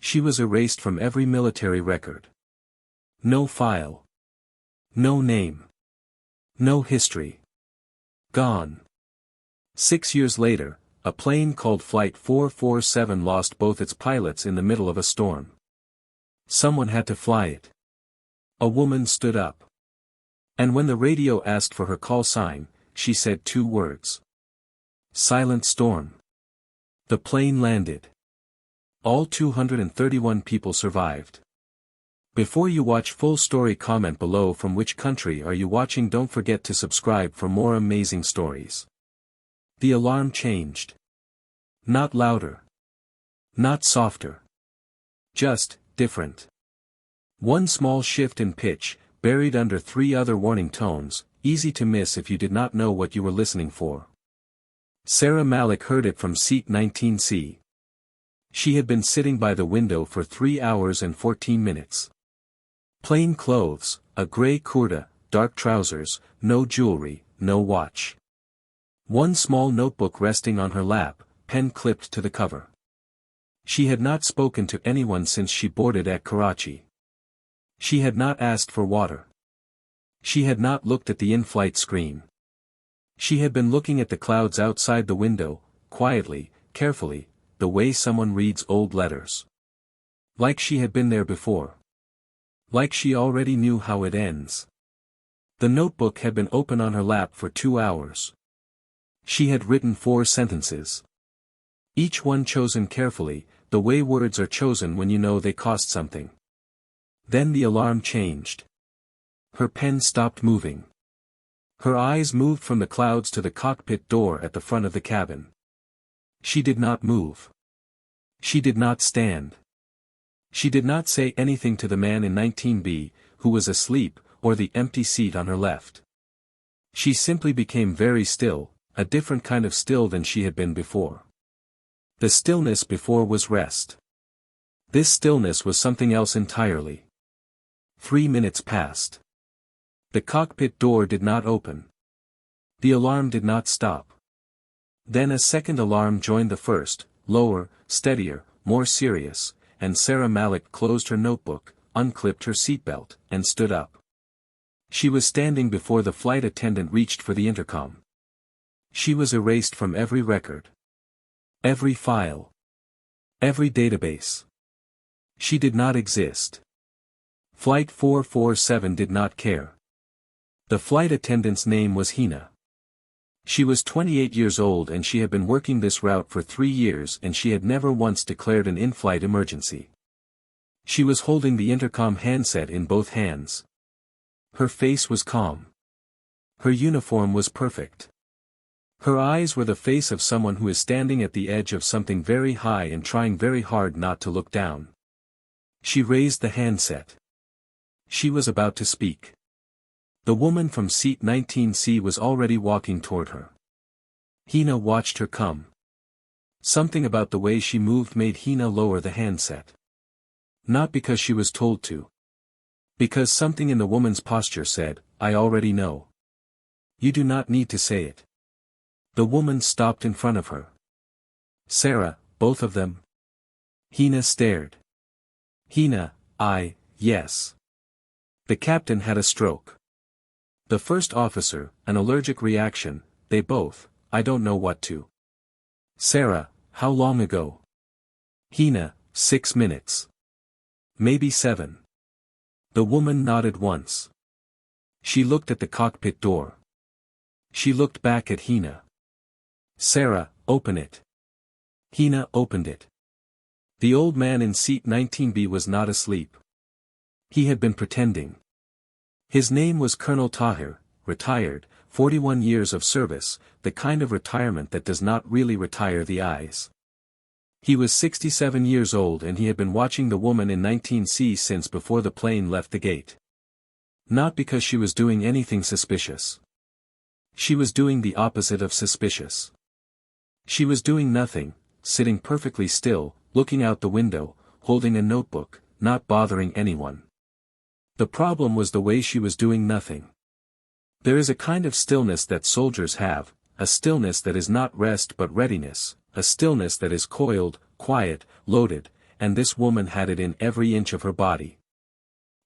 She was erased from every military record. No file. No name. No history. Gone. 6 years later, a plane called Flight 447 lost both its pilots in the middle of a storm. Someone had to fly it. A woman stood up. And when the radio asked for her call sign, she said 2 words. Silent storm. The plane landed. All 231 people survived. Before you watch full story, comment below from which country are you watching. Don't forget to subscribe for more amazing stories. The alarm changed. Not louder. Not softer. Just different. One small shift in pitch, buried under 3 other warning tones, easy to miss if you did not know what you were listening for. Sarah Malik heard it from seat 19C. She had been sitting by the window for 3 hours and 14 minutes. Plain clothes, a grey kurta, dark trousers, no jewelry, no watch. One small notebook resting on her lap, pen clipped to the cover. She had not spoken to anyone since she boarded at Karachi. She had not asked for water. She had not looked at the in-flight screen. She had been looking at the clouds outside the window, quietly, carefully, the way someone reads old letters. Like she had been there before. Like she already knew how it ends. The notebook had been open on her lap for 2 hours. She had written 4 sentences. Each one chosen carefully, the way words are chosen when you know they cost something. Then the alarm changed. Her pen stopped moving. Her eyes moved from the clouds to the cockpit door at the front of the cabin. She did not move. She did not stand. She did not say anything to the man in 19B, who was asleep, or the empty seat on her left. She simply became very still, a different kind of still than she had been before. The stillness before was rest. This stillness was something else entirely. 3 minutes passed. The cockpit door did not open. The alarm did not stop. Then a second alarm joined the first, lower, steadier, more serious, and Sarah Malik closed her notebook, unclipped her seatbelt, and stood up. She was standing before the flight attendant reached for the intercom. She was erased from every record. Every file. Every database. She did not exist. Flight 447 did not care. The flight attendant's name was Hina. She was 28 years old and she had been working this route for 3 years and she had never once declared an in-flight emergency. She was holding the intercom handset in both hands. Her face was calm. Her uniform was perfect. Her eyes were the face of someone who is standing at the edge of something very high and trying very hard not to look down. She raised the handset. She was about to speak. The woman from seat 19C was already walking toward her. Hina watched her come. Something about the way she moved made Hina lower the handset. Not because she was told to. Because something in the woman's posture said, "I already know. You do not need to say it." The woman stopped in front of her. "Sarah, both of them?" Hina stared. Hina, yes. The captain had a stroke. The first officer, an allergic reaction, they both, I don't know what to. Sarah, how long ago? Hina, 6 minutes. Maybe 7. The woman nodded once. She looked at the cockpit door. She looked back at Hina. Sarah, open it. Hina opened it. The old man in seat 19B was not asleep. He had been pretending. His name was Colonel Tahir, retired, 41 years of service, the kind of retirement that does not really retire the eyes. He was 67 years old and he had been watching the woman in 19C since before the plane left the gate. Not because she was doing anything suspicious. She was doing the opposite of suspicious. She was doing nothing, sitting perfectly still, looking out the window, holding a notebook, not bothering anyone. The problem was the way she was doing nothing. There is a kind of stillness that soldiers have, a stillness that is not rest but readiness, a stillness that is coiled, quiet, loaded, and this woman had it in every inch of her body.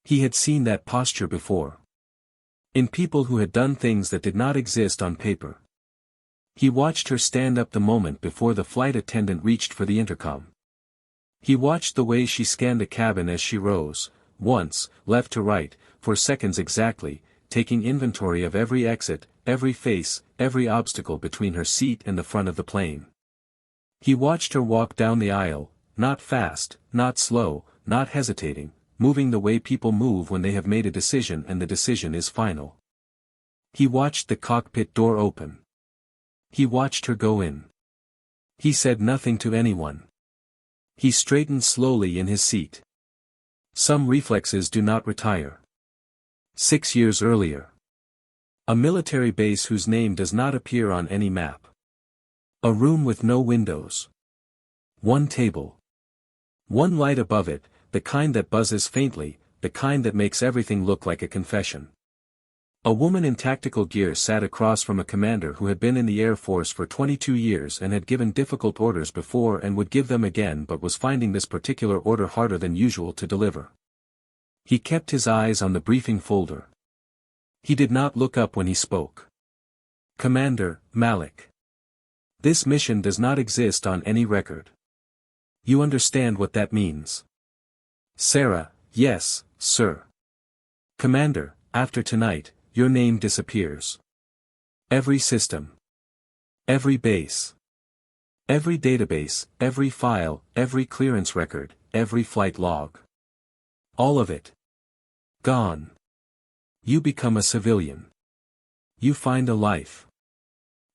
He had seen that posture before. In people who had done things that did not exist on paper. He watched her stand up the moment before the flight attendant reached for the intercom. He watched the way she scanned the cabin as she rose, once, left to right, for seconds exactly, taking inventory of every exit, every face, every obstacle between her seat and the front of the plane. He watched her walk down the aisle, not fast, not slow, not hesitating, moving the way people move when they have made a decision and the decision is final. He watched the cockpit door open. He watched her go in. He said nothing to anyone. He straightened slowly in his seat. Some reflexes do not retire. 6 years earlier. A military base whose name does not appear on any map. A room with no windows. One table. One light above it, the kind that buzzes faintly, the kind that makes everything look like a confession. A woman in tactical gear sat across from a commander who had been in the Air Force for 22 years and had given difficult orders before and would give them again but was finding this particular order harder than usual to deliver. He kept his eyes on the briefing folder. He did not look up when he spoke. Commander, Malik. This mission does not exist on any record. You understand what that means? Sarah, yes, sir. Commander, after tonight, your name disappears. Every system. Every base. Every database, every file, every clearance record, every flight log. All of it. Gone. You become a civilian. You find a life.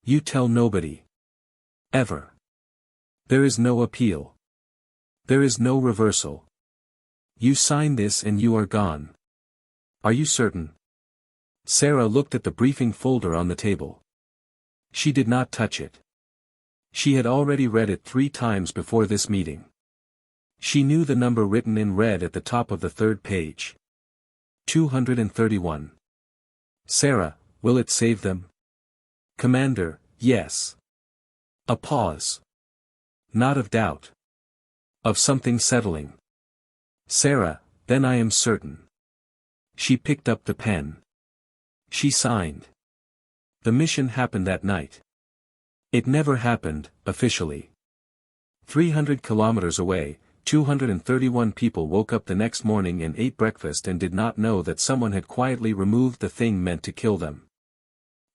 You tell nobody. Ever. There is no appeal. There is no reversal. You sign this and you are gone. Are you certain? Sarah looked at the briefing folder on the table. She did not touch it. She had already read it 3 times before this meeting. She knew the number written in red at the top of the 3rd page. 231. Sarah, will it save them? Commander, yes. A pause. Not of doubt. Of something settling. Sarah, then I am certain. She picked up the pen. She signed. The mission happened that night. It never happened, officially. 300 kilometers away, 231 people woke up the next morning and ate breakfast and did not know that someone had quietly removed the thing meant to kill them.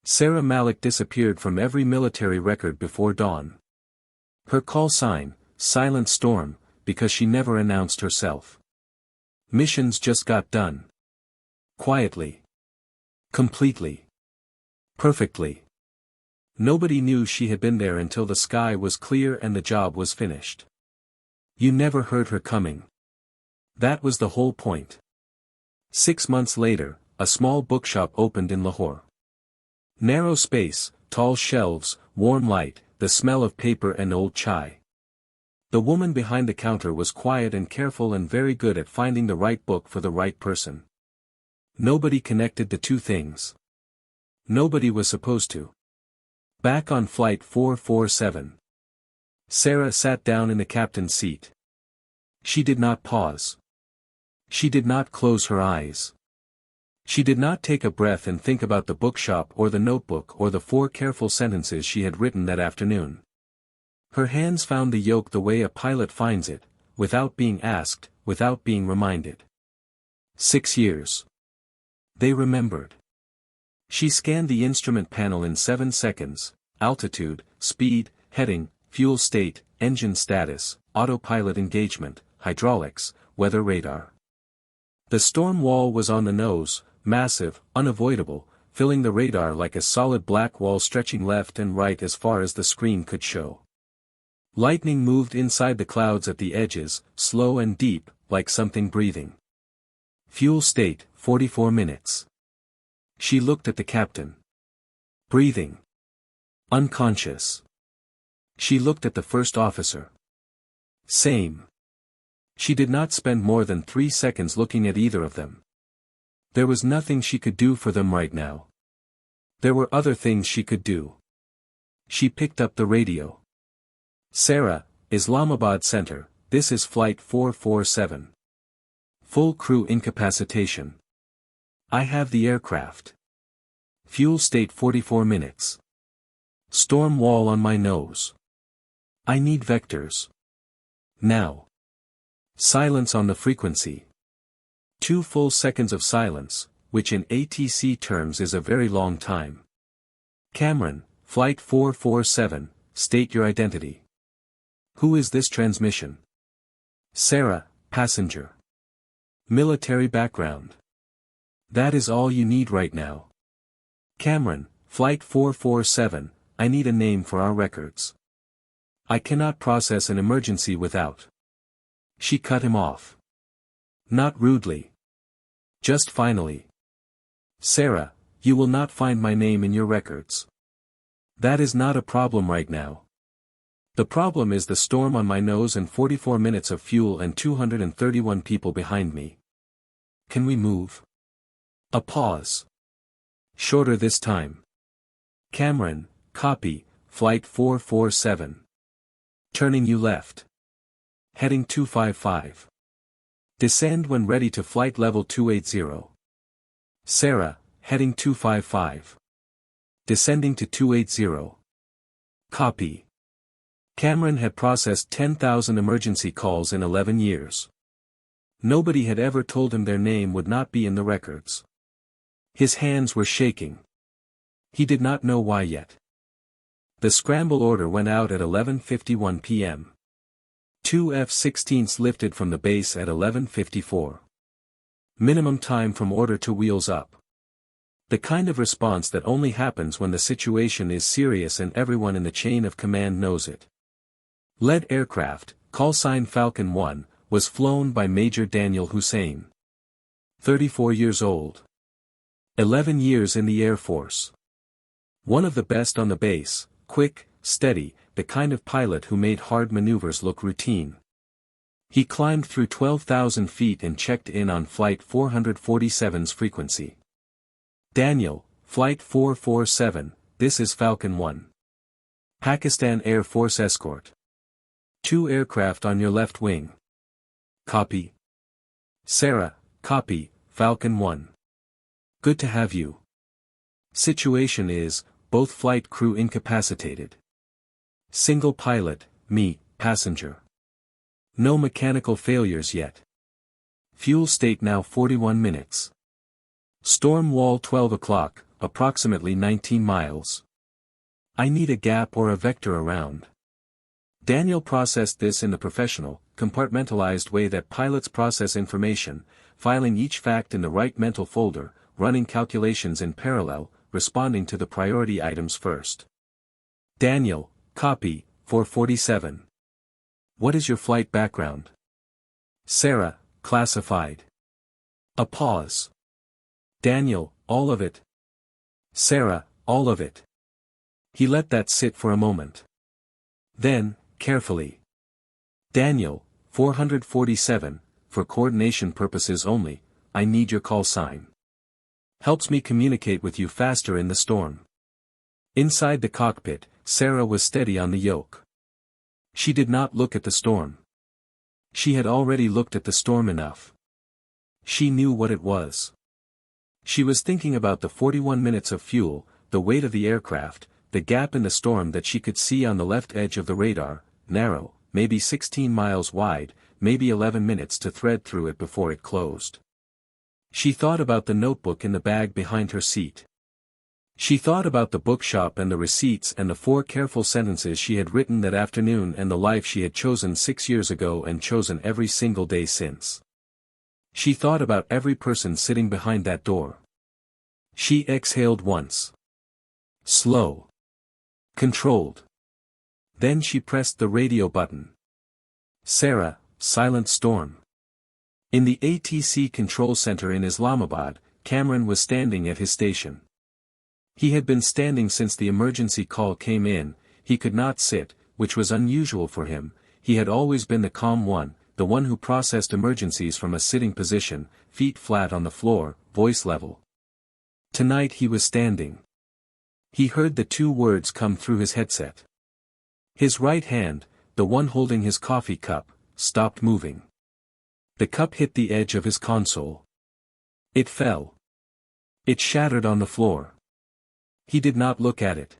Sarah Malik disappeared from every military record before dawn. Her call sign, Silent Storm, because she never announced herself. Missions just got done. Quietly. Completely. Perfectly. Nobody knew she had been there until the sky was clear and the job was finished. You never heard her coming. That was the whole point. 6 months later, a small bookshop opened in Lahore. Narrow space, tall shelves, warm light, the smell of paper and old chai. The woman behind the counter was quiet and careful and very good at finding the right book for the right person. Nobody connected the two things. Nobody was supposed to. Back on flight 447. Sarah sat down in the captain's seat. She did not pause. She did not close her eyes. She did not take a breath and think about the bookshop or the notebook or the 4 careful sentences she had written that afternoon. Her hands found the yoke the way a pilot finds it, without being asked, without being reminded. 6 years. They remembered. She scanned the instrument panel in 7 seconds, altitude, speed, heading, fuel state, engine status, autopilot engagement, hydraulics, weather radar. The storm wall was on the nose, massive, unavoidable, filling the radar like a solid black wall stretching left and right as far as the screen could show. Lightning moved inside the clouds at the edges, slow and deep, like something breathing. Fuel state, 44 minutes. She looked at the captain. Breathing. Unconscious. She looked at the first officer. Same. She did not spend more than 3 seconds looking at either of them. There was nothing she could do for them right now. There were other things she could do. She picked up the radio. Sarah, Islamabad Center, this is Flight 447. Full crew incapacitation. I have the aircraft. Fuel state 44 minutes. Storm wall on my nose. I need vectors. Now. Silence on the frequency. 2 full seconds of silence, which in ATC terms is a very long time. Cameron, Flight 447, state your identity. Who is this transmission? Sarah, passenger. Military background. That is all you need right now. Cameron, Flight 447, I need a name for our records. I cannot process an emergency without. She cut him off. Not rudely. Just finally. Sarah, you will not find my name in your records. That is not a problem right now. The problem is the storm on my nose and 44 minutes of fuel and 231 people behind me. Can we move? A pause. Shorter this time. Cameron, copy, Flight 447. Turning you left. Heading 255. Descend when ready to flight level 280. Sarah, heading 255. Descending to 280. Copy. Cameron had processed 10,000 emergency calls in 11 years. Nobody had ever told him their name would not be in the records. His hands were shaking. He did not know why yet. The scramble order went out at 11:51 p.m. 2 F-16s lifted from the base at 11:54. Minimum time from order to wheels up. The kind of response that only happens when the situation is serious and everyone in the chain of command knows it. Lead aircraft, Callsign Falcon 1, was flown by Major Daniel Hussein. 34 years old. 11 years in the Air Force. One of the best on the base, quick, steady, the kind of pilot who made hard maneuvers look routine. He climbed through 12,000 feet and checked in on Flight 447's frequency. Daniel, Flight 447, this is Falcon 1. Pakistan Air Force escort. 2 aircraft on your left wing. Copy. Sarah, copy, Falcon 1. Good to have you. Situation is, both flight crew incapacitated. Single pilot, me, passenger. No mechanical failures yet. Fuel state now 41 minutes. Storm wall 12 o'clock, approximately 19 miles. I need a gap or a vector around. Daniel processed this in the professional, compartmentalized way that pilots process information, filing each fact in the right mental folder, running calculations in parallel, responding to the priority items first. Daniel, copy, 447. What is your flight background? Sarah, classified. A pause. Daniel, all of it. Sarah, all of it. He let that sit for a moment. Then, carefully. Daniel, 447, for coordination purposes only, I need your call sign. Helps me communicate with you faster in the storm. Inside the cockpit, Sarah was steady on the yoke. She did not look at the storm. She had already looked at the storm enough. She knew what it was. She was thinking about the 41 minutes of fuel, the weight of the aircraft, the gap in the storm that she could see on the left edge of the radar, narrow, maybe 16 miles wide, maybe 11 minutes to thread through it before it closed. She thought about the notebook in the bag behind her seat. She thought about the bookshop and the receipts and the 4 careful sentences she had written that afternoon and the life she had chosen 6 years ago and chosen every single day since. She thought about every person sitting behind that door. She exhaled once. Slow. Controlled. Then she pressed the radio button. Sarah, silent storm. In the ATC control center in Islamabad, Cameron was standing at his station. He had been standing since the emergency call came in. He could not sit, which was unusual for him. He had always been the calm one, the one who processed emergencies from a sitting position, feet flat on the floor, voice level. Tonight he was standing. He heard the 2 words come through his headset. His right hand, the one holding his coffee cup, stopped moving. The cup hit the edge of his console. It fell. It shattered on the floor. He did not look at it.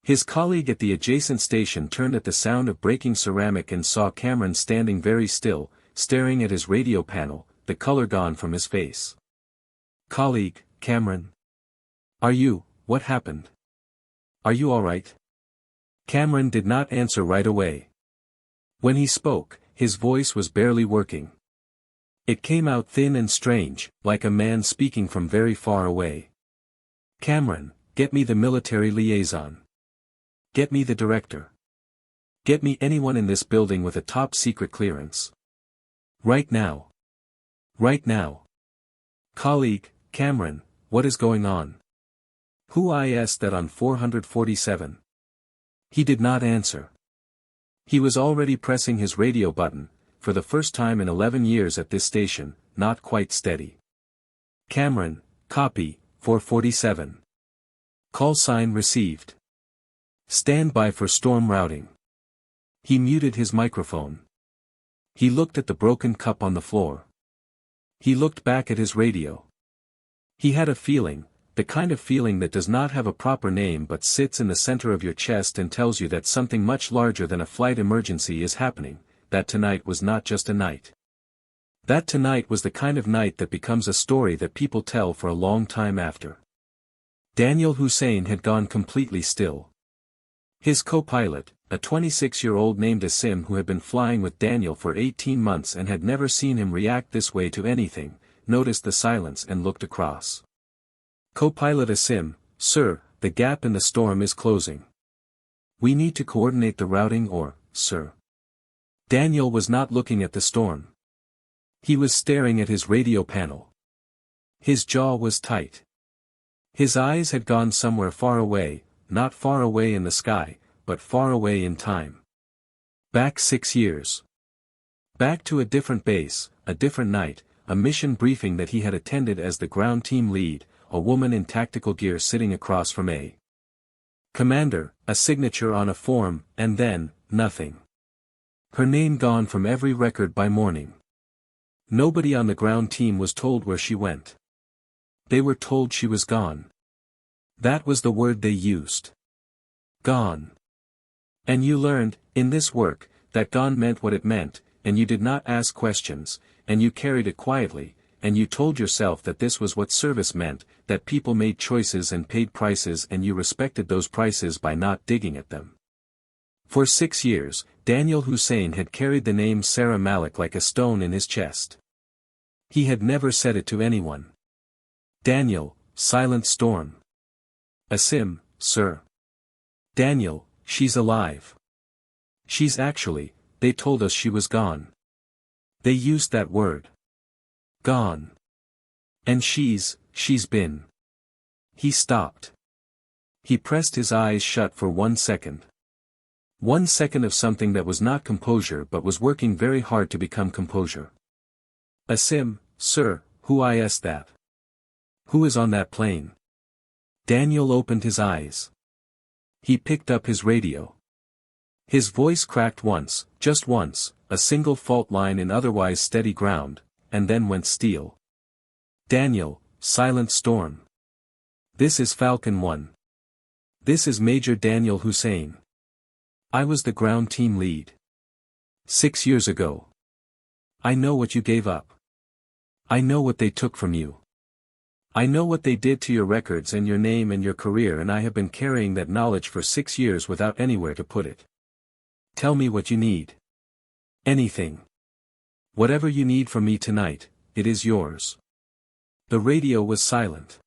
His colleague at the adjacent station turned at the sound of breaking ceramic and saw Cameron standing very still, staring at his radio panel, the color gone from his face. "Colleague, Cameron? What happened? Are you all right?" Cameron did not answer right away. When he spoke, his voice was barely working. It came out thin and strange, like a man speaking from very far away. "Cameron, get me the military liaison. Get me the director. Get me anyone in this building with a top-secret clearance. Right now. Right now. Colleague, Cameron, what is going on? Who is that on 447? He did not answer. He was already pressing his radio button, for the first time in 11 years at this station, not quite steady. "Cameron, copy, 447. Callsign received. Stand by for storm routing." He muted his microphone. He looked at the broken cup on the floor. He looked back at his radio. He had a feeling, the kind of feeling that does not have a proper name but sits in the center of your chest and tells you that something much larger than a flight emergency is happening, that tonight was not just a night. That tonight was the kind of night that becomes a story that people tell for a long time after. Daniel Hussein had gone completely still. His co-pilot, a 26-year-old named Asim who had been flying with Daniel for 18 months and had never seen him react this way to anything, noticed the silence and looked across. "Co-pilot Asim, sir, the gap in the storm is closing. We need to coordinate the routing sir." Daniel was not looking at the storm. He was staring at his radio panel. His jaw was tight. His eyes had gone somewhere far away, not far away in the sky, but far away in time. Back 6 years. Back to a different base, a different night, a mission briefing that he had attended as the ground team lead, a woman in tactical gear sitting across from a commander, a signature on a form, and then, nothing. Her name gone from every record by morning. Nobody on the ground team was told where she went. They were told she was gone. That was the word they used. Gone. And you learned, in this work, that gone meant what it meant, and you did not ask questions, and you carried it quietly, and you told yourself that this was what service meant, that people made choices and paid prices and you respected those prices by not digging at them. For 6 years, Daniel Hussein had carried the name Sarah Malik like a stone in his chest. He had never said it to anyone. Daniel, silent storm. Asim, sir. Daniel, she's alive. She's actually, they told us she was gone. They used that word. Gone. And she's been. He stopped. He pressed his eyes shut for 1 second. 1 second of something that was not composure but was working very hard to become composure. Asim, sir, who is that? Who is on that plane? Daniel opened his eyes. He picked up his radio. His voice cracked once, just once, a single fault line in otherwise steady ground, and then went steel. Daniel, silent storm. This is Falcon 1. This is Major Daniel Hussein. I was the ground team lead. 6 years ago. I know what you gave up. I know what they took from you. I know what they did to your records and your name and your career, and I have been carrying that knowledge for 6 years without anywhere to put it. Tell me what you need. Anything. Whatever you need from me tonight, it is yours. The radio was silent.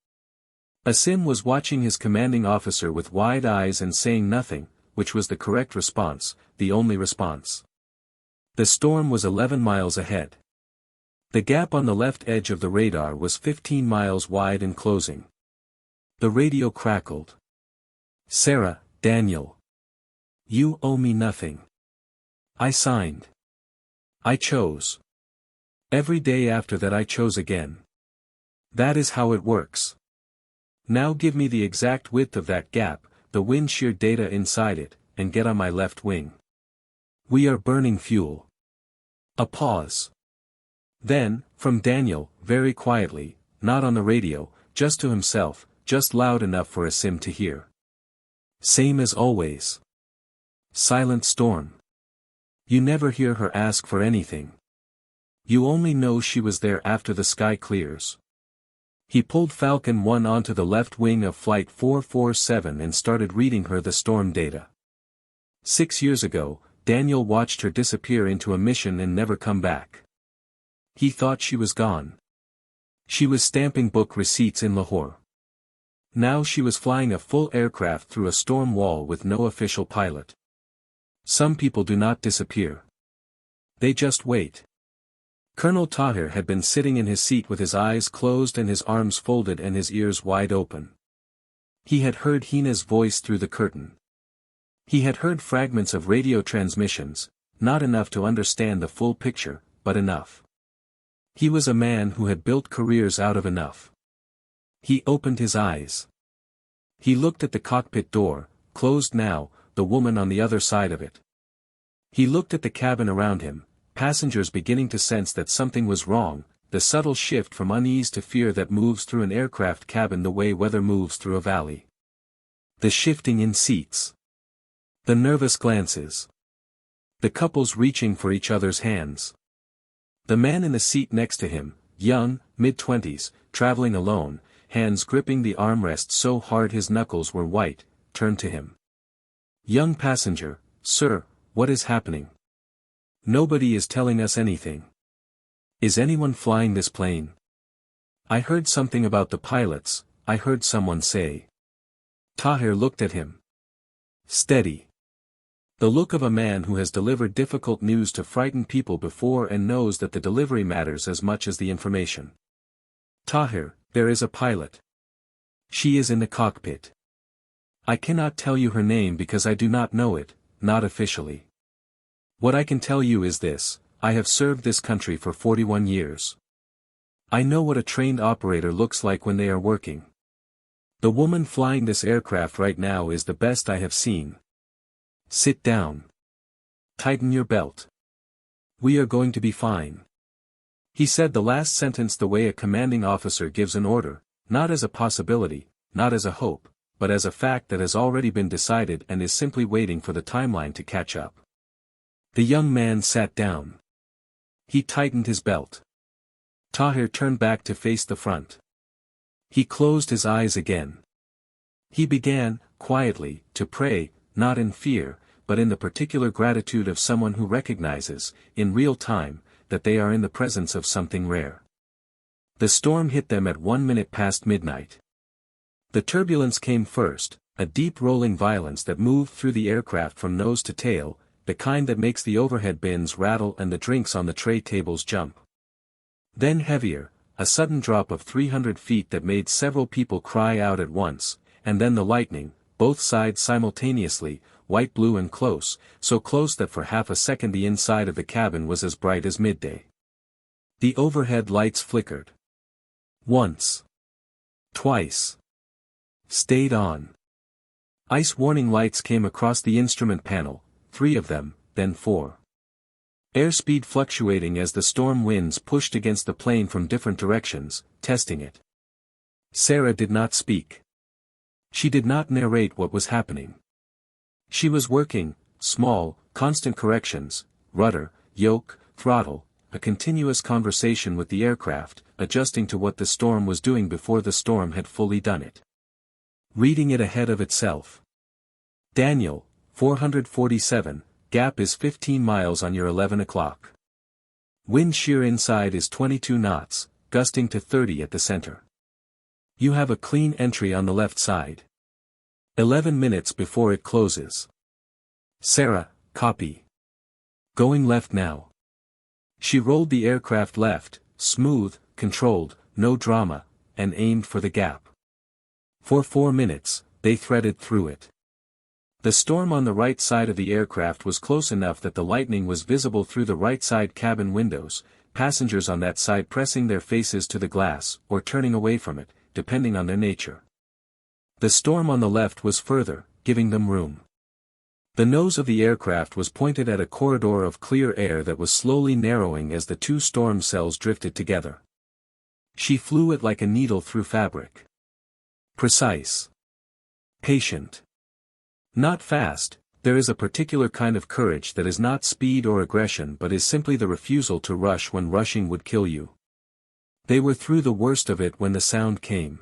Asim was watching his commanding officer with wide eyes and saying nothing, which was the correct response, the only response. The storm was 11 miles ahead. The gap on the left edge of the radar was 15 miles wide and closing. The radio crackled. Sarah, Daniel. You owe me nothing. I signed. I chose. Every day after that I chose again. That is how it works. Now give me the exact width of that gap, the wind shear data inside it, and get on my left wing. We are burning fuel. A pause. Then, from Daniel, very quietly, not on the radio, just to himself, just loud enough for a sim to hear. Same as always. Silent storm. You never hear her ask for anything. You only know she was there after the sky clears. He pulled Falcon 1 onto the left wing of Flight 447 and started reading her the storm data. 6 years ago, Daniel watched her disappear into a mission and never come back. He thought she was gone. She was stamping book receipts in Lahore. Now she was flying a full aircraft through a storm wall with no official pilot. Some people do not disappear. They just wait. Colonel Tahir had been sitting in his seat with his eyes closed and his arms folded and his ears wide open. He had heard Hina's voice through the curtain. He had heard fragments of radio transmissions, not enough to understand the full picture, but enough. He was a man who had built careers out of enough. He opened his eyes. He looked at the cockpit door, closed now, the woman on the other side of it. He looked at the cabin around him, passengers beginning to sense that something was wrong, the subtle shift from unease to fear that moves through an aircraft cabin the way weather moves through a valley. The shifting in seats. The nervous glances. The couples reaching for each other's hands. The man in the seat next to him, young, mid-20s, traveling alone, hands gripping the armrest so hard his knuckles were white, turned to him. Young passenger, sir, what is happening? Nobody is telling us anything. Is anyone flying this plane? I heard something about the pilots, I heard someone say. Tahir looked at him. Steady. The look of a man who has delivered difficult news to frighten people before and knows that the delivery matters as much as the information. Tahir, there is a pilot. She is in the cockpit. I cannot tell you her name because I do not know it, not officially. What I can tell you is this, I have served this country for 41 years. I know what a trained operator looks like when they are working. The woman flying this aircraft right now is the best I have seen. Sit down. Tighten your belt. We are going to be fine. He said the last sentence the way a commanding officer gives an order, not as a possibility, not as a hope, but as a fact that has already been decided and is simply waiting for the timeline to catch up. The young man sat down. He tightened his belt. Tahir turned back to face the front. He closed his eyes again. He began, quietly, to pray, not in fear, but in the particular gratitude of someone who recognizes, in real time, that they are in the presence of something rare. The storm hit them at 1 minute past midnight. The turbulence came first, a deep rolling violence that moved through the aircraft from nose to tail, the kind that makes the overhead bins rattle and the drinks on the tray tables jump. Then heavier, a sudden drop of 300 feet that made several people cry out at once, and then the lightning, both sides simultaneously, white, blue and close, so close that for half a second the inside of the cabin was as bright as midday. The overhead lights flickered. Once. Twice. Stayed on. Ice warning lights came across the instrument panel, 3 of them, then 4. Airspeed fluctuating as the storm winds pushed against the plane from different directions, testing it. Sarah did not speak. She did not narrate what was happening. She was working, small, constant corrections, rudder, yoke, throttle, a continuous conversation with the aircraft, adjusting to what the storm was doing before the storm had fully done it. Reading it ahead of itself. Daniel, 447, gap is 15 miles on your 11 o'clock. Wind shear inside is 22 knots, gusting to 30 at the center. You have a clean entry on the left side. 11 minutes before it closes. Sarah, copy. Going left now. She rolled the aircraft left, smooth, controlled, no drama, and aimed for the gap. For 4 minutes, they threaded through it. The storm on the right side of the aircraft was close enough that the lightning was visible through the right side cabin windows, passengers on that side pressing their faces to the glass or turning away from it, depending on their nature. The storm on the left was further, giving them room. The nose of the aircraft was pointed at a corridor of clear air that was slowly narrowing as the two storm cells drifted together. She flew it like a needle through fabric. Precise. Patient. Not fast. There is a particular kind of courage that is not speed or aggression but is simply the refusal to rush when rushing would kill you. They were through the worst of it when the sound came.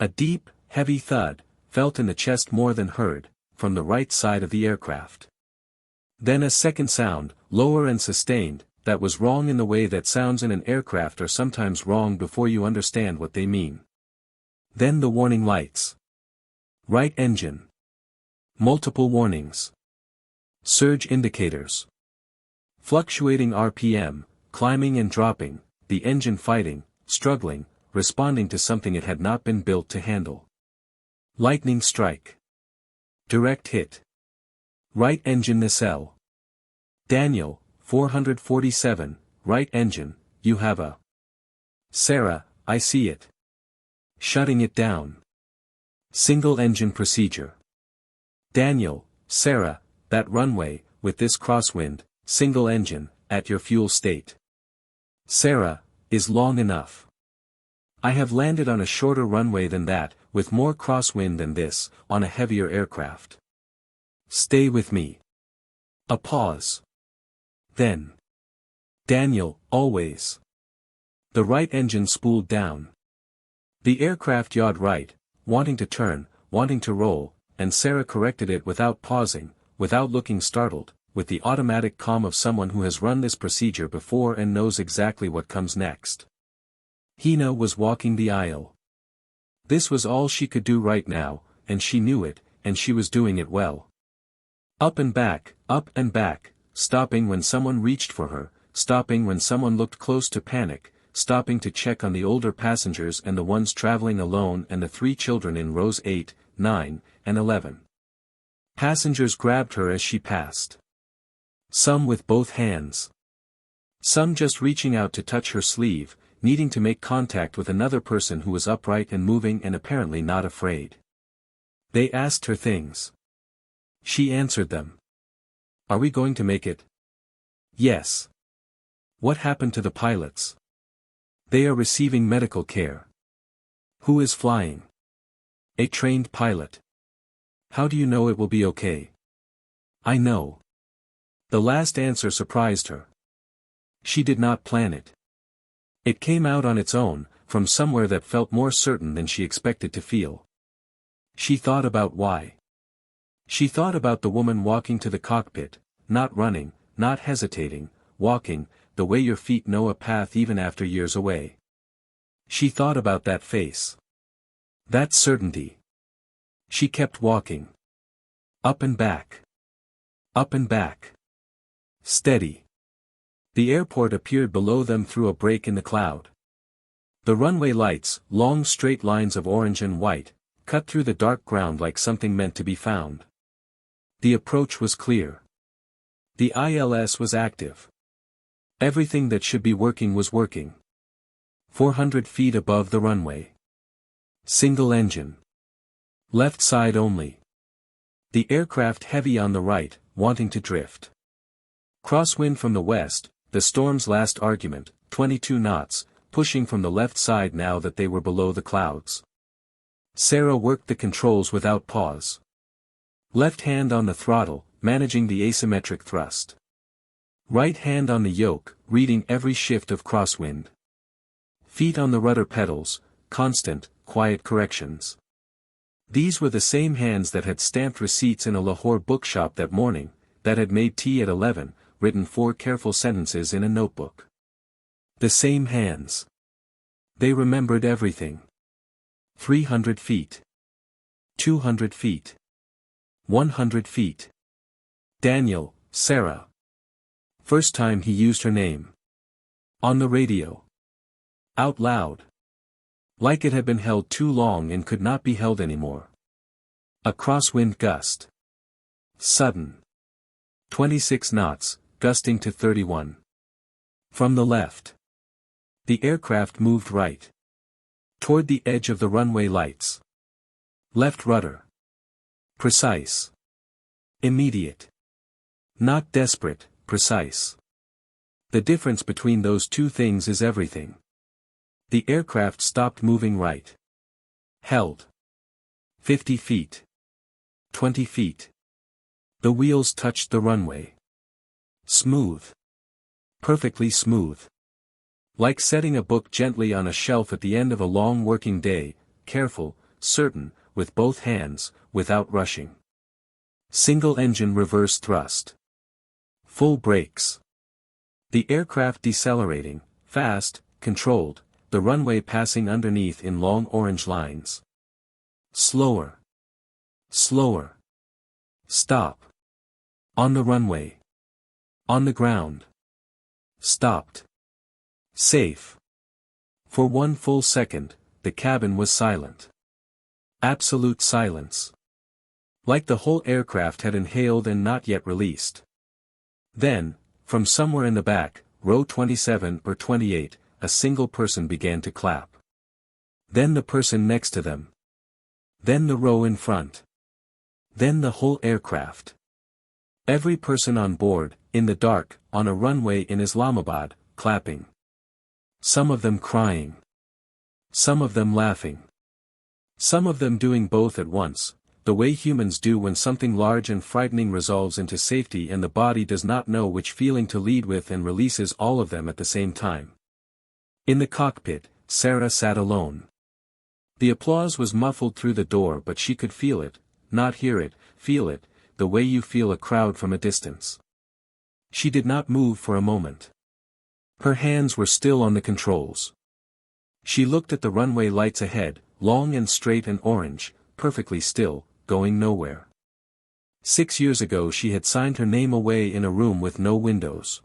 A deep, heavy thud, felt in the chest more than heard, from the right side of the aircraft. Then a second sound, lower and sustained, that was wrong in the way that sounds in an aircraft are sometimes wrong before you understand what they mean. Then the warning lights. Right engine. Multiple warnings. Surge indicators. Fluctuating RPM, climbing and dropping, the engine fighting, struggling, responding to something it had not been built to handle. Lightning strike. Direct hit. Right engine nacelle. Daniel, 447, right engine, you have a. Sarah, I see it. Shutting it down. Single engine procedure. Daniel, Sarah, that runway, with this crosswind, single engine, at your fuel state. Sarah, is long enough. I have landed on a shorter runway than that, with more crosswind than this, on a heavier aircraft. Stay with me. A pause. Then. Daniel, always. The right engine spooled down. The aircraft yawed right, wanting to turn, wanting to roll, and Sarah corrected it without pausing, without looking startled, with the automatic calm of someone who has run this procedure before and knows exactly what comes next. Hina was walking the aisle. This was all she could do right now, and she knew it, and she was doing it well. Up and back, stopping when someone reached for her, stopping when someone looked close to panic, stopping to check on the older passengers and the ones traveling alone and the 3 children in rows 8, 9, and 11. Passengers grabbed her as she passed. Some with both hands. Some just reaching out to touch her sleeve, needing to make contact with another person who was upright and moving and apparently not afraid. They asked her things. She answered them. Are we going to make it? Yes. What happened to the pilots? They are receiving medical care. Who is flying? A trained pilot. How do you know it will be okay? I know. The last answer surprised her. She did not plan it. It came out on its own, from somewhere that felt more certain than she expected to feel. She thought about why. She thought about the woman walking to the cockpit, not running, not hesitating, walking, the way your feet know a path even after years away. She thought about that face. That certainty. She kept walking. Up and back. Up and back. Steady. The airport appeared below them through a break in the cloud. The runway lights, long straight lines of orange and white, cut through the dark ground like something meant to be found. The approach was clear. The ILS was active. Everything that should be working was working. 400 feet above the runway. Single engine. Left side only. The aircraft heavy on the right, wanting to drift. Crosswind from the west, the storm's last argument, 22 knots, pushing from the left side now that they were below the clouds. Sarah worked the controls without pause. Left hand on the throttle, managing the asymmetric thrust. Right hand on the yoke, reading every shift of crosswind. Feet on the rudder pedals, constant, quiet corrections. These were the same hands that had stamped receipts in a Lahore bookshop that morning, that had made tea at 11, written 4 careful sentences in a notebook. The same hands. They remembered everything. 300 feet. 200 feet. 100 feet. Daniel, Sarah. First time he used her name. On the radio. Out loud. Like it had been held too long and could not be held anymore. A crosswind gust. Sudden. 26 knots, gusting to 31. From the left. The aircraft moved right. Toward the edge of the runway lights. Left rudder. Precise. Immediate. Not desperate, precise. The difference between those two things is everything. The aircraft stopped moving right. Held. 50 feet. 20 feet. The wheels touched the runway. Smooth. Perfectly smooth. Like setting a book gently on a shelf at the end of a long working day, careful, certain, with both hands, without rushing. Single engine reverse thrust. Full brakes. The aircraft decelerating, fast, controlled, the runway passing underneath in long orange lines. Slower. Slower. Stop. On the runway. On the ground. Stopped. Safe. For one full second, the cabin was silent. Absolute silence. Like the whole aircraft had inhaled and not yet released. Then, from somewhere in the back, row 27 or 28, a single person began to clap. Then the person next to them. Then the row in front. Then the whole aircraft. Every person on board, in the dark, on a runway in Islamabad, clapping. Some of them crying. Some of them laughing. Some of them doing both at once, the way humans do when something large and frightening resolves into safety and the body does not know which feeling to lead with and releases all of them at the same time. In the cockpit, Sarah sat alone. The applause was muffled through the door, but she could feel it, not hear it, feel it, the way you feel a crowd from a distance. She did not move for a moment. Her hands were still on the controls. She looked at the runway lights ahead, long and straight and orange, perfectly still, going nowhere. 6 years ago she had signed her name away in a room with no windows.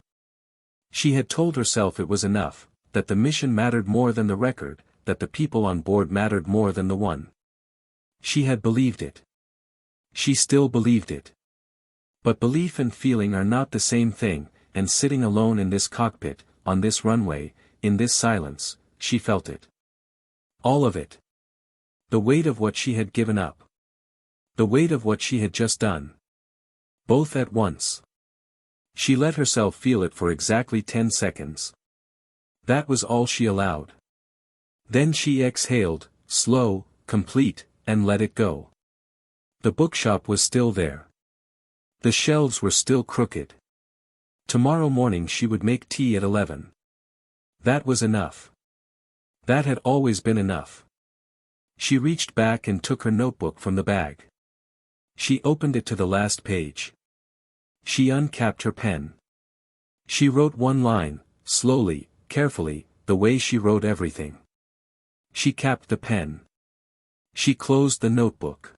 She had told herself it was enough, that the mission mattered more than the record, that the people on board mattered more than the one. She had believed it. She still believed it. But belief and feeling are not the same thing, and sitting alone in this cockpit, on this runway, in this silence, she felt it. All of it. The weight of what she had given up. The weight of what she had just done. Both at once. She let herself feel it for exactly 10 seconds. That was all she allowed. Then she exhaled, slow, complete, and let it go. The bookshop was still there. The shelves were still crooked. Tomorrow morning she would make tea at 11. That was enough. That had always been enough. She reached back and took her notebook from the bag. She opened it to the last page. She uncapped her pen. She wrote one line, slowly, carefully, the way she wrote everything. She capped the pen. She closed the notebook.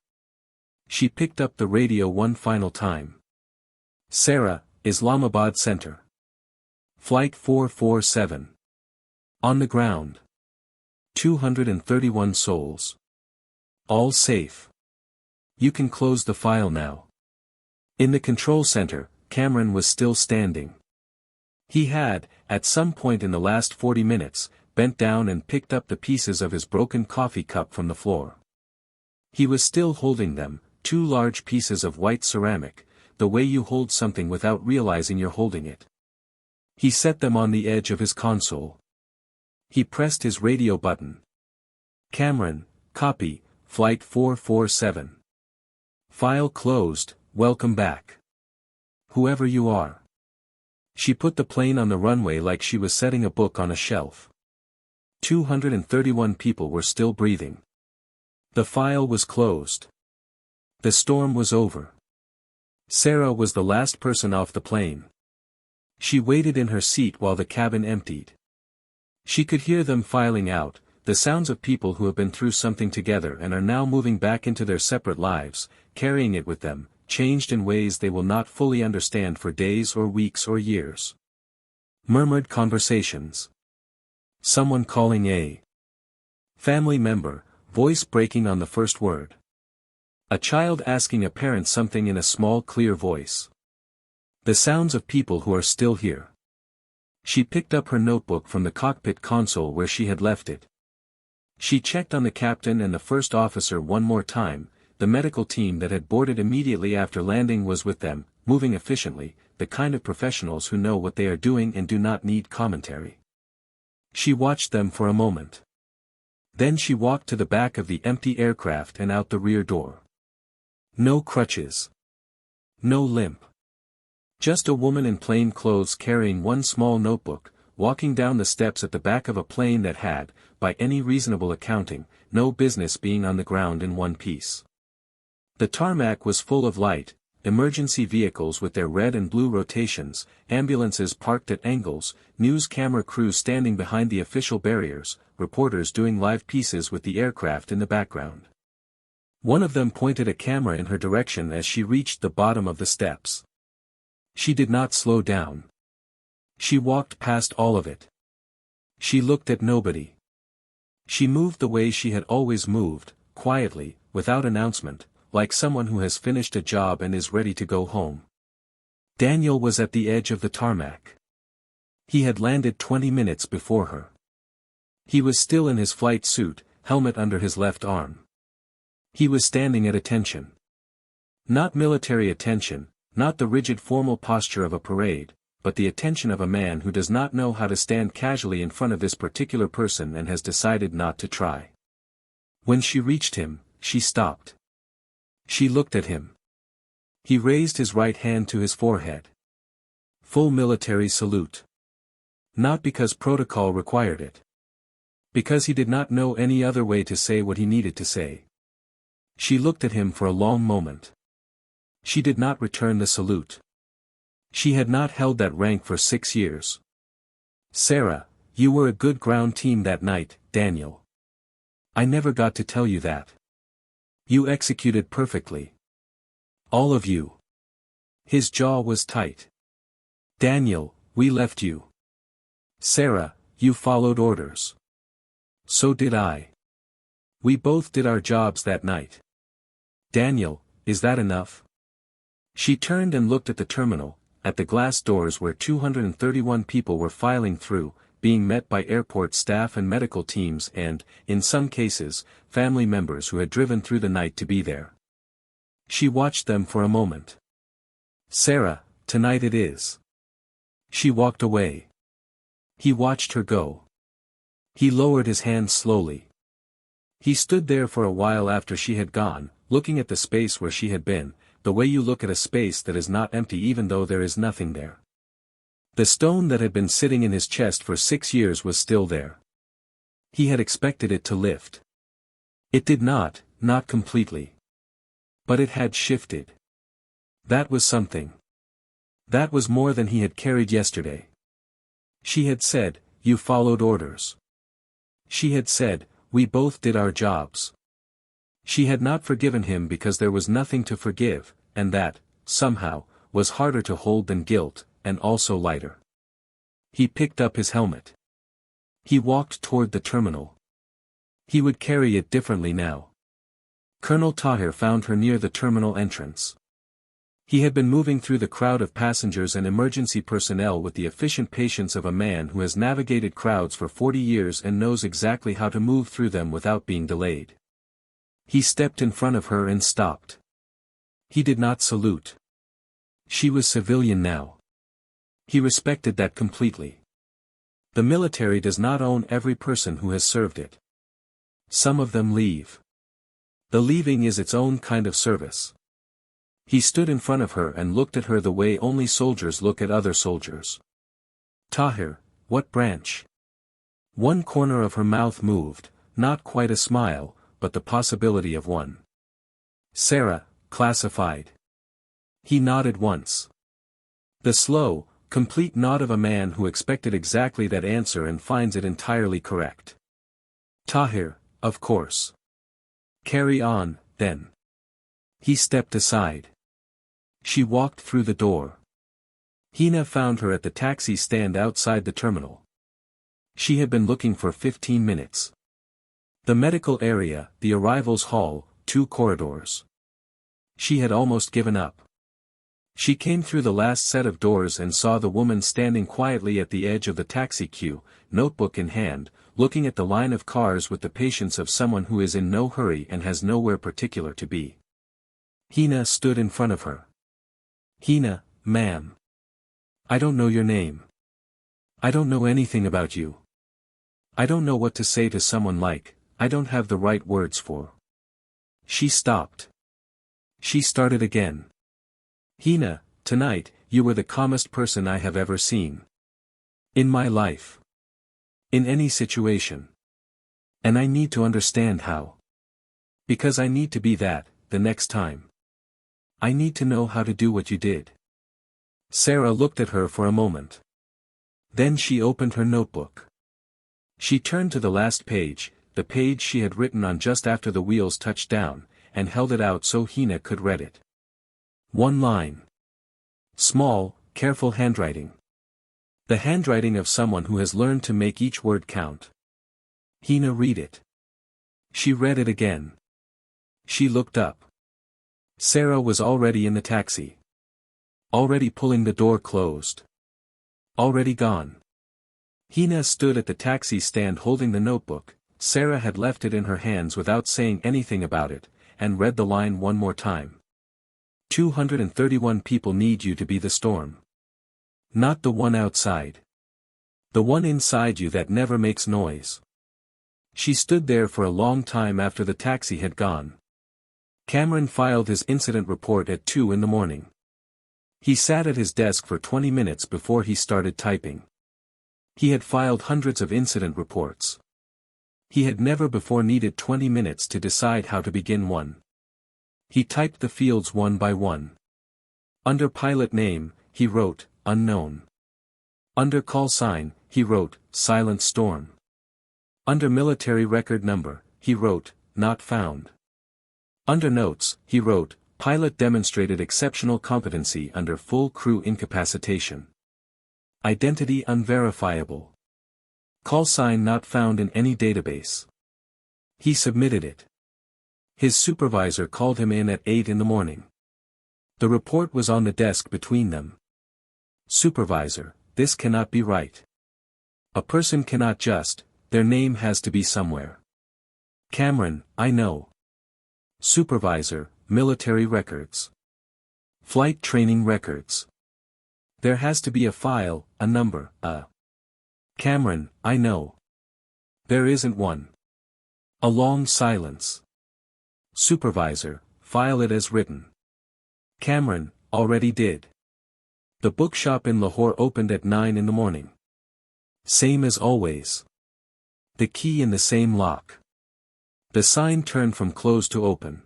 She picked up the radio one final time. Sarah, Islamabad Center. Flight 447. On the ground. 231 souls. All safe. You can close the file now. In the control center, Cameron was still standing. He had, at some point in the last 40 minutes, bent down and picked up the pieces of his broken coffee cup from the floor. He was still holding them, 2 large pieces of white ceramic, the way you hold something without realizing you're holding it. He set them on the edge of his console. He pressed his radio button. Cameron, copy, Flight 447. File closed, welcome back. Whoever you are. She put the plane on the runway like she was setting a book on a shelf. 231 people were still breathing. The file was closed. The storm was over. Sarah was the last person off the plane. She waited in her seat while the cabin emptied. She could hear them filing out, the sounds of people who have been through something together and are now moving back into their separate lives, carrying it with them, changed in ways they will not fully understand for days or weeks or years. Murmured conversations. Someone calling a family member, voice breaking on the first word. A child asking a parent something in a small clear voice. The sounds of people who are still here. She picked up her notebook from the cockpit console where she had left it. She checked on the captain and the first officer one more time, the medical team that had boarded immediately after landing was with them, moving efficiently, the kind of professionals who know what they are doing and do not need commentary. She watched them for a moment. Then she walked to the back of the empty aircraft and out the rear door. No crutches. No limp. Just a woman in plain clothes carrying one small notebook, walking down the steps at the back of a plane that had, by any reasonable accounting, no business being on the ground in one piece. The tarmac was full of light, emergency vehicles with their red and blue rotations, ambulances parked at angles, news camera crews standing behind the official barriers, reporters doing live pieces with the aircraft in the background. One of them pointed a camera in her direction as she reached the bottom of the steps. She did not slow down. She walked past all of it. She looked at nobody. She moved the way she had always moved, quietly, without announcement, like someone who has finished a job and is ready to go home. Daniel was at the edge of the tarmac. He had landed 20 minutes before her. He was still in his flight suit, helmet under his left arm. He was standing at attention. Not military attention, not the rigid formal posture of a parade, but the attention of a man who does not know how to stand casually in front of this particular person and has decided not to try. When she reached him, she stopped. She looked at him. He raised his right hand to his forehead. Full military salute. Not because protocol required it. Because he did not know any other way to say what he needed to say. She looked at him for a long moment. She did not return the salute. She had not held that rank for 6 years. Sarah, you were a good ground team that night, Daniel. I never got to tell you that. You executed perfectly. All of you. His jaw was tight. Daniel, we left you. Sarah, you followed orders. So did I. We both did our jobs that night. Daniel, is that enough? She turned and looked at the terminal, at the glass doors where 231 people were filing through, being met by airport staff and medical teams and, in some cases, family members who had driven through the night to be there. She watched them for a moment. Sarah, tonight it is. She walked away. He watched her go. He lowered his hands slowly. He stood there for a while after she had gone, looking at the space where she had been, the way you look at a space that is not empty even though there is nothing there. The stone that had been sitting in his chest for 6 years was still there. He had expected it to lift. It did not completely. But it had shifted. That was something. That was more than he had carried yesterday. She had said, you followed orders. She had said, we both did our jobs. She had not forgiven him because there was nothing to forgive, and that, somehow, was harder to hold than guilt, and also lighter. He picked up his helmet. He walked toward the terminal. He would carry it differently now. Colonel Tahir found her near the terminal entrance. He had been moving through the crowd of passengers and emergency personnel with the efficient patience of a man who has navigated crowds for 40 years and knows exactly how to move through them without being delayed. He stepped in front of her and stopped. He did not salute. She was civilian now. He respected that completely. The military does not own every person who has served it. Some of them leave. The leaving is its own kind of service. He stood in front of her and looked at her the way only soldiers look at other soldiers. Tahir, what branch? One corner of her mouth moved, not quite a smile, but the possibility of one. Sarah, classified. He nodded once. The slow, complete nod of a man who expected exactly that answer and finds it entirely correct. Tahir, of course. Carry on, then. He stepped aside. She walked through the door. Hina found her at the taxi stand outside the terminal. She had been looking for 15 minutes. The medical area, the arrivals hall, 2 corridors. She had almost given up. She came through the last set of doors and saw the woman standing quietly at the edge of the taxi queue, notebook in hand, looking at the line of cars with the patience of someone who is in no hurry and has nowhere particular to be. Hina stood in front of her. Hina, ma'am. I don't know your name. I don't know anything about you. I don't know what to say to someone like, I don't have the right words for. She stopped. She started again. Hina, tonight, you were the calmest person I have ever seen. In my life. In any situation. And I need to understand how. Because I need to be that, the next time. I need to know how to do what you did. Sarah looked at her for a moment. Then she opened her notebook. She turned to the last page, the page she had written on just after the wheels touched down, and held it out so Hina could read it. One line. Small, careful handwriting. The handwriting of someone who has learned to make each word count. Hina read it. She read it again. She looked up. Sarah was already in the taxi. Already pulling the door closed. Already gone. Hina stood at the taxi stand holding the notebook. Sarah had left it in her hands without saying anything about it, and read the line one more time. 231 people need you to be the storm. Not the one outside. The one inside you that never makes noise. She stood there for a long time after the taxi had gone. Cameron filed his incident report at 2 in the morning. He sat at his desk for 20 minutes before he started typing. He had filed hundreds of incident reports. He had never before needed 20 minutes to decide how to begin one. He typed the fields one by one. Under pilot name, he wrote, unknown. Under call sign, he wrote, silent storm. Under military record number, he wrote, not found. Under notes, he wrote, pilot demonstrated exceptional competency under full crew incapacitation. Identity unverifiable. Call sign not found in any database. He submitted it. His supervisor called him in at 8 in the morning. The report was on the desk between them. Supervisor, this cannot be right. A person cannot just, their name has to be somewhere. Cameron, I know. Supervisor, military records. Flight training records. There has to be a file, a number, a. Cameron, I know. There isn't one. A long silence. Supervisor, file it as written. Cameron, already did. The bookshop in Lahore opened at 9 in the morning. Same as always. The key in the same lock. The sign turned from closed to open.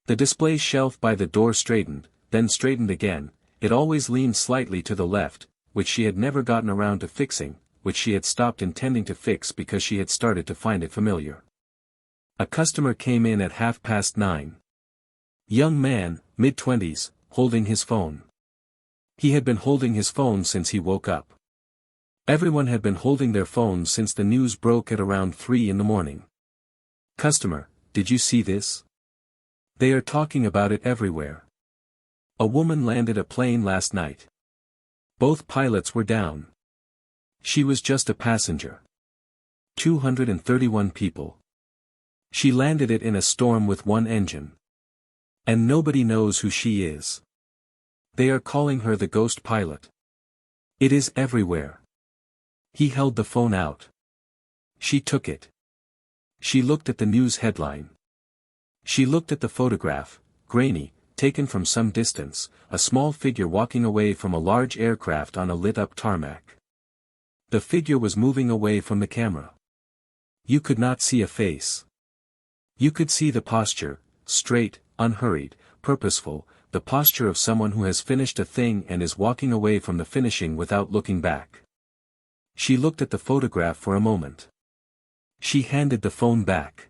The display shelf by the door straightened, then straightened again. It always leaned slightly to the left, which she had never gotten around to fixing, which she had stopped intending to fix because she had started to find it familiar. A customer came in at 9:30. Young man, mid-20s, holding his phone. He had been holding his phone since he woke up. Everyone had been holding their phones since the news broke at around 3 in the morning. Customer, did you see this? They are talking about it everywhere. A woman landed a plane last night. Both pilots were down. She was just a passenger. 231 people. She landed it in a storm with one engine. And nobody knows who she is. They are calling her the ghost pilot. It is everywhere. He held the phone out. She took it. She looked at the news headline. She looked at the photograph, grainy, taken from some distance, a small figure walking away from a large aircraft on a lit-up tarmac. The figure was moving away from the camera. You could not see a face. You could see the posture, straight, unhurried, purposeful, the posture of someone who has finished a thing and is walking away from the finishing without looking back. She looked at the photograph for a moment. She handed the phone back.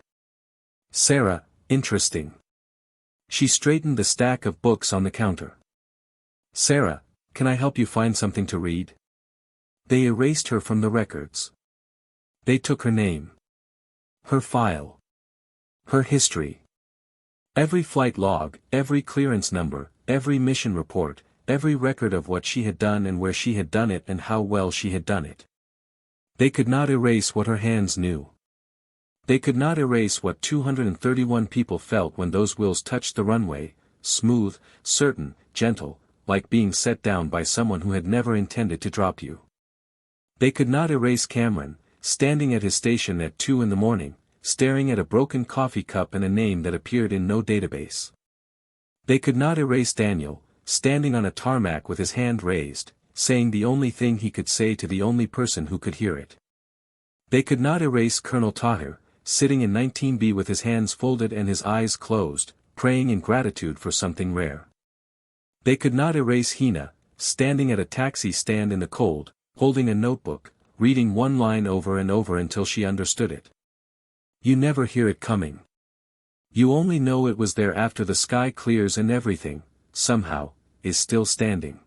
Sarah, interesting. She straightened the stack of books on the counter. Sarah, can I help you find something to read? They erased her from the records. They took her name. Her file. Her history. Every flight log, every clearance number, every mission report, every record of what she had done and where she had done it and how well she had done it. They could not erase what her hands knew. They could not erase what 231 people felt when those wheels touched the runway, smooth, certain, gentle, like being set down by someone who had never intended to drop you. They could not erase Cameron, standing at his station at 2 in the morning, staring at a broken coffee cup and a name that appeared in no database. They could not erase Daniel, standing on a tarmac with his hand raised, saying the only thing he could say to the only person who could hear it. They could not erase Colonel Tahir, sitting in 19B with his hands folded and his eyes closed, praying in gratitude for something rare. They could not erase Hina, standing at a taxi stand in the cold, holding a notebook, reading one line over and over until she understood it. You never hear it coming. You only know it was there after the sky clears and everything, somehow, is still standing.